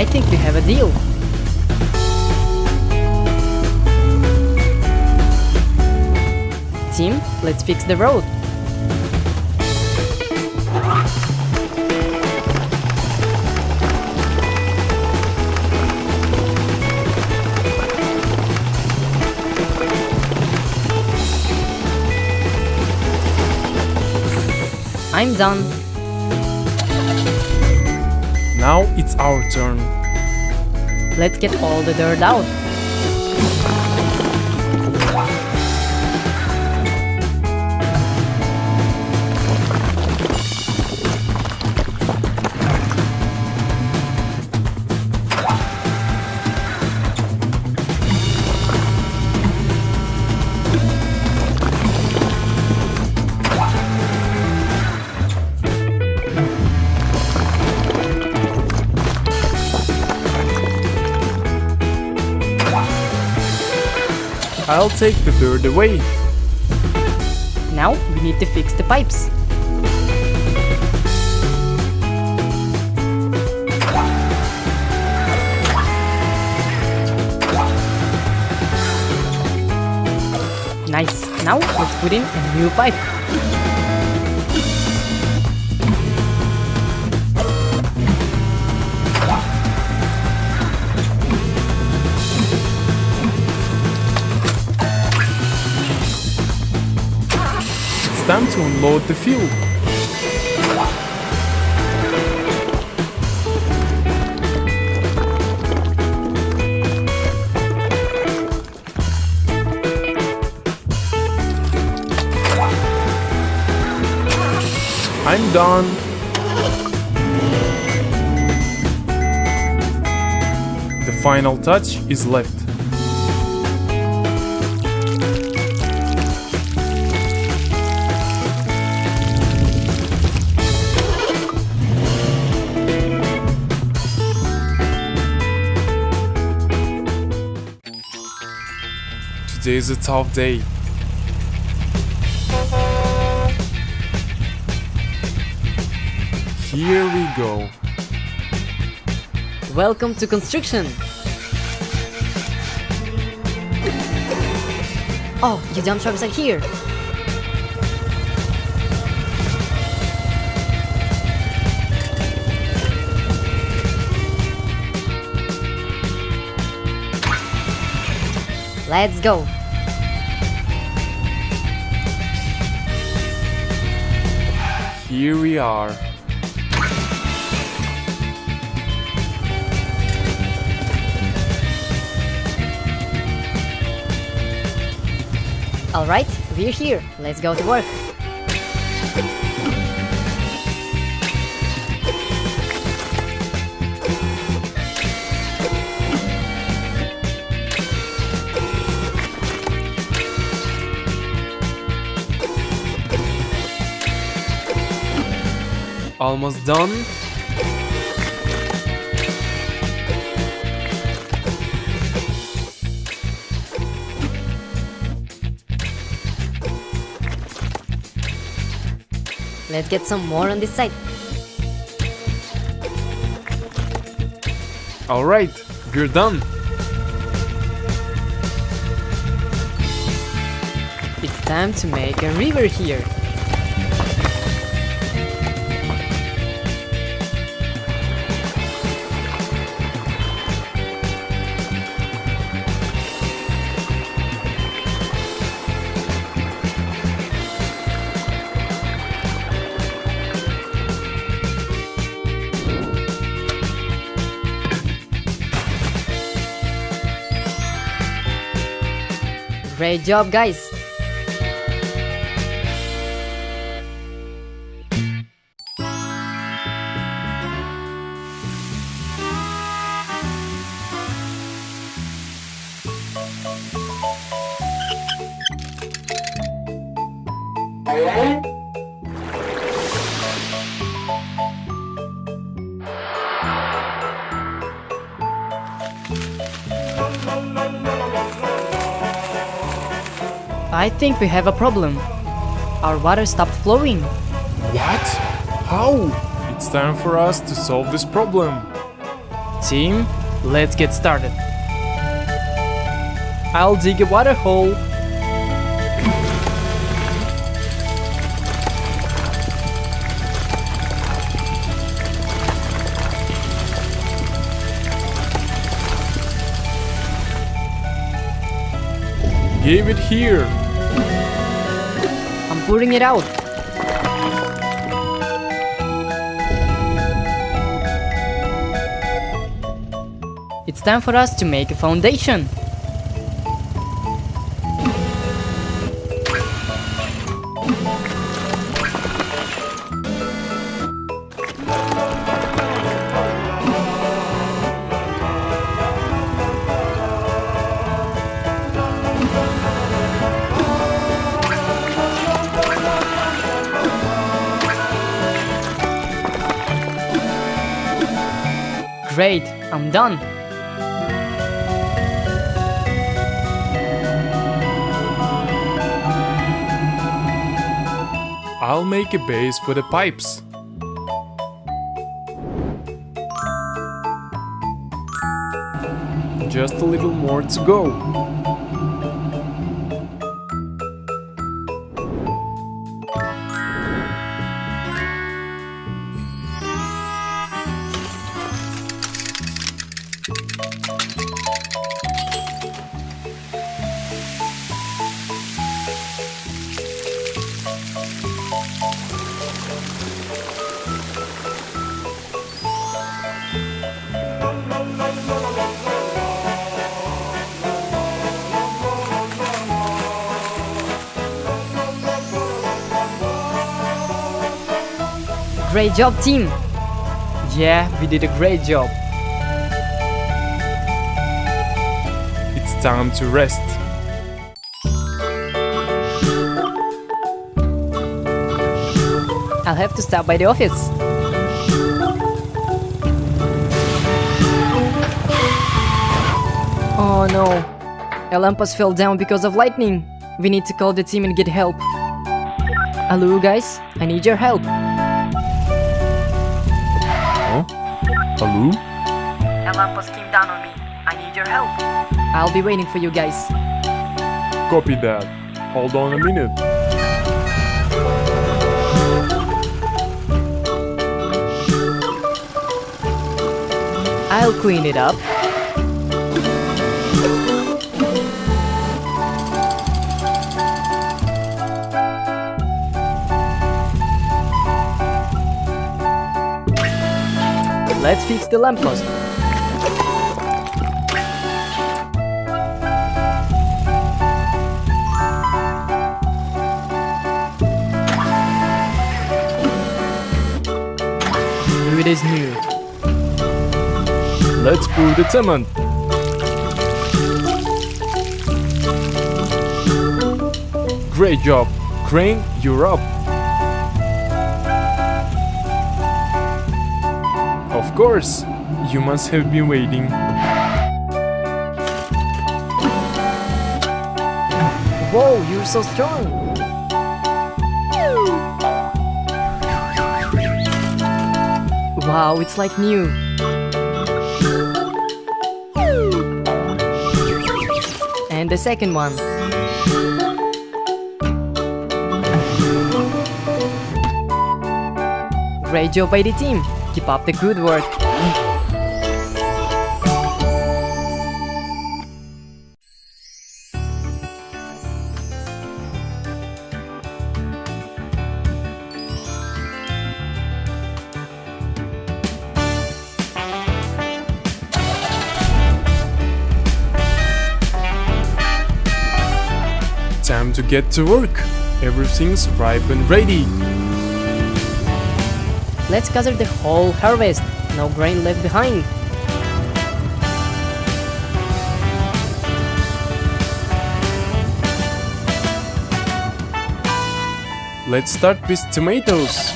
I think we have a deal. Team, let's fix the road. I'm done. Now it's our turn. Let's get all the dirt out. I'll take the dirt away. Now we need to fix the pipes. Nice. Now let's put in a new pipe. It's time to unload the fuel. I'm done. The final touch is left. Today is a tough day. Here we go. Welcome to construction. Oh, your dump trucks are here. Let's go. Here we are. Alright, we're here. Let's go to work. Almost done. Let's get some more on this side. Alright, we're done. It's time to make a river here. Great job, guys! I think we have a problem. Our water stopped flowing. What? How? It's time for us to solve this problem. Team, let's get started. I'll dig a water hole. Give it here. I'm putting it out. It's time for us to make a foundation. Great, I'm done. I'll make a base for the pipes. Just a little more to go. Great job, team! Yeah, we did a great job. It's time to rest. I'll have to stop by the office. Oh no, Olympus fell down because of lightning. We need to call the team and get help. Hello guys, I need your help. Huh? Hello? Olympus came down on me. I need your help. I'll be waiting for you guys. Copy that. Hold on a minute. I'll clean it up. Let's fix the lamppost. Here it is new. Let's pour the cement. Great job. Crane, you're up. Of course, you must have been waiting. Whoa, you're so strong! Wow, it's like new. And the second one. Great job by the team. Keep up the good work. Time to get to work. Everything's ripe and ready. Let's gather the whole harvest. No grain left behind. Let's start with tomatoes.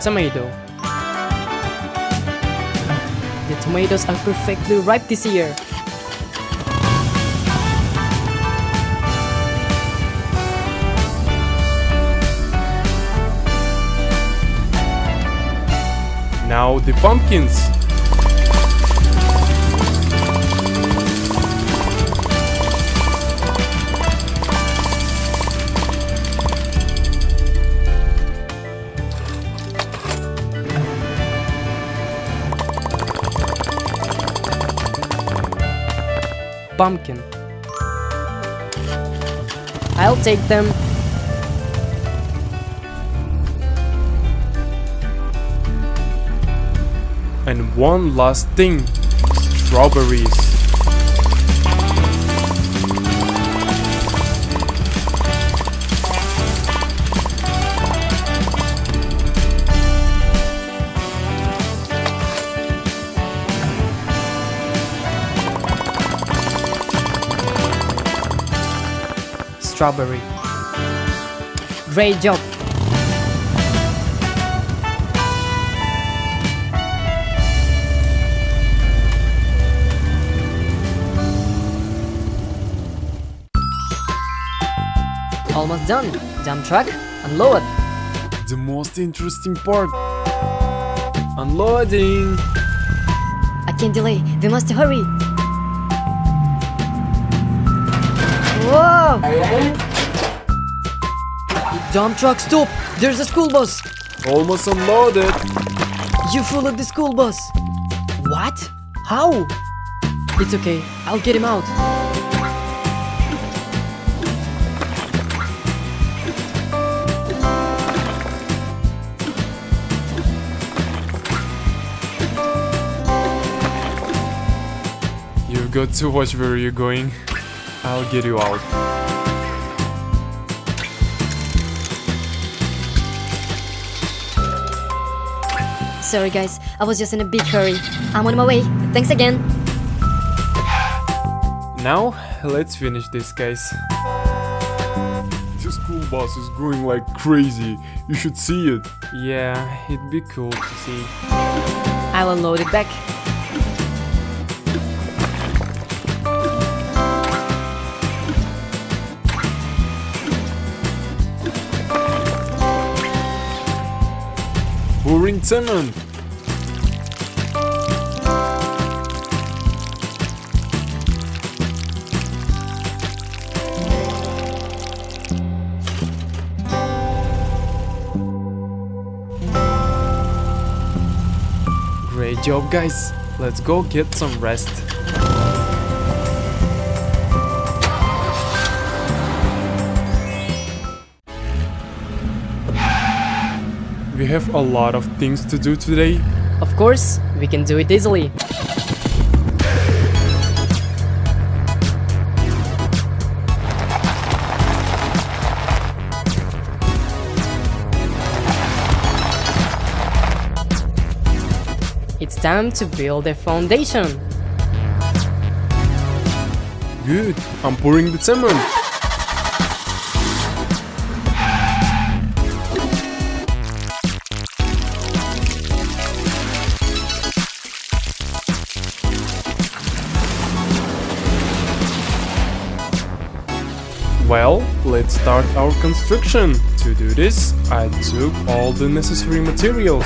Tomato. tomatoes are perfectly ripe this year. Now the pumpkins. Pumpkin. I'll take them. And one last thing, strawberries. Strawberry. Great job. Almost done. Dump truck, unload. The most interesting part. Unloading. I can't delay. We must hurry. Whoa! Dump truck, stop! There's a school bus. Almost unloaded. You fooled the school bus. What? How? It's okay. I'll get him out. You've got to watch where you're going. I'll get you out. Sorry guys, I was just in a big hurry. I'm on my way. Thanks again. Now, let's finish this, guys. The school bus is going like crazy. You should see it. Yeah, it'd be cool to see. I'll unload it back. Pouring cement. Great job, guys. Let's go get some rest. We have a lot of things to do today. Of course, we can do it easily. It's time to build a foundation. Good, I'm pouring the cement. Well, let's start our construction. To do this, I took all the necessary materials.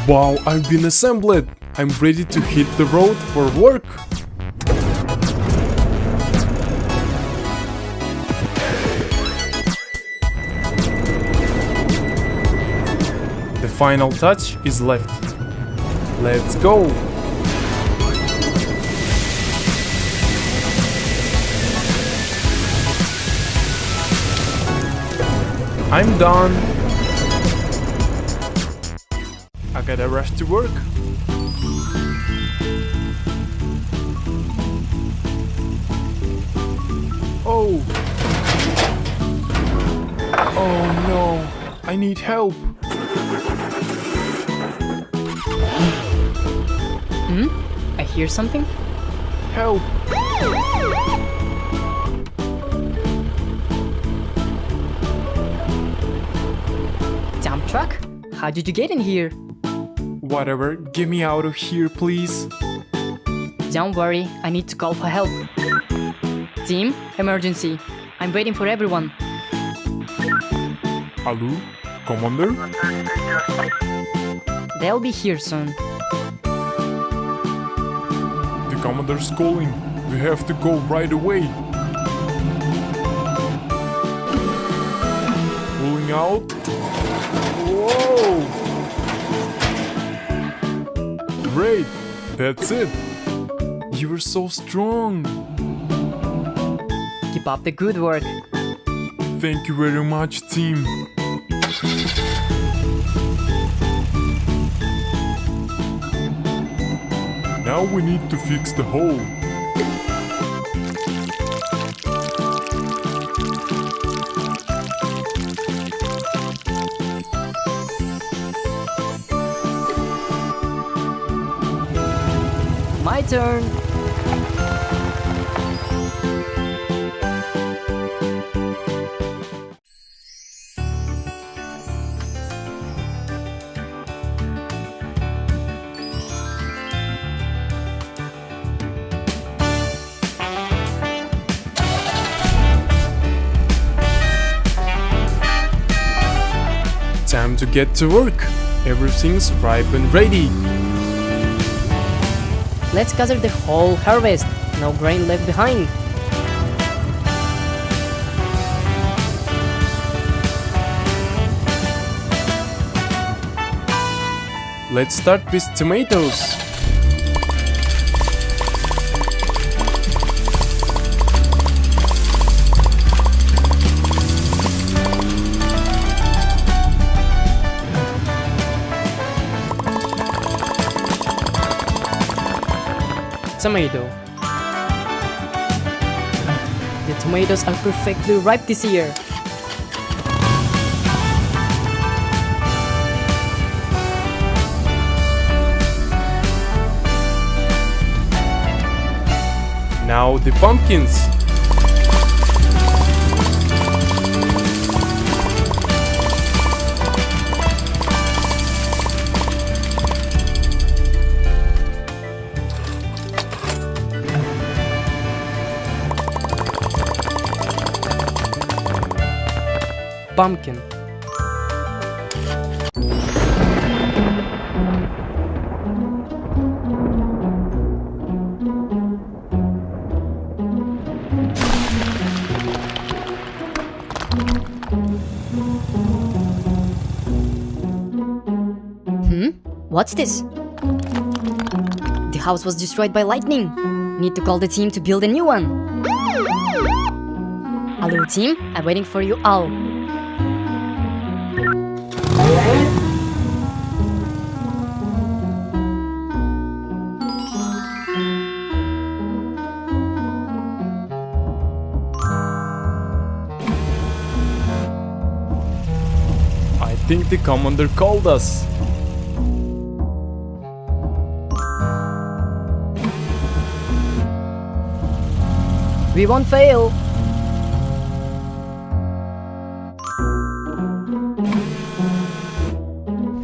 Wow, I've been assembled! I'm ready to hit the road for work! The final touch is left. Let's go! I'm done! I gotta rush to work. Oh! Oh no! I need help! I hear something? Help! Dump truck? How did you get in here? Whatever, get me out of here, please. Don't worry, I need to call for help. Team, emergency. I'm waiting for everyone. Hello? Commander? They'll be here soon. The commander's calling. We have to go right away. Pulling out. Whoa! Great! That's it! You are so strong! Keep up the good work. Thank you very much, team. Now we need to fix the hole. My turn. Time to get to work. Everything's ripe and ready. Let's gather the whole harvest. No grain left behind. Let's start with tomatoes. Tomato. The tomatoes are perfectly ripe this year. Now the pumpkins. Pumpkin. What's this? The house was destroyed by lightning. Need to call the team to build a new one. Hello team, I'm waiting for you all. I think the commander called us. We won't fail.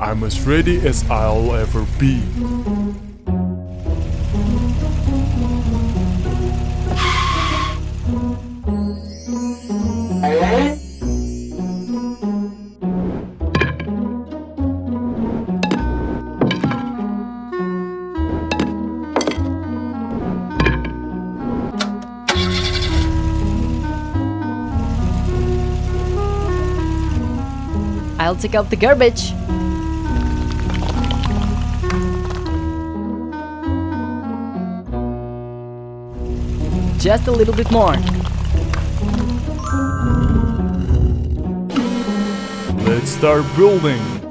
I'm as ready as I'll ever be. I'll take out the garbage. Just a little bit more. Let's start building.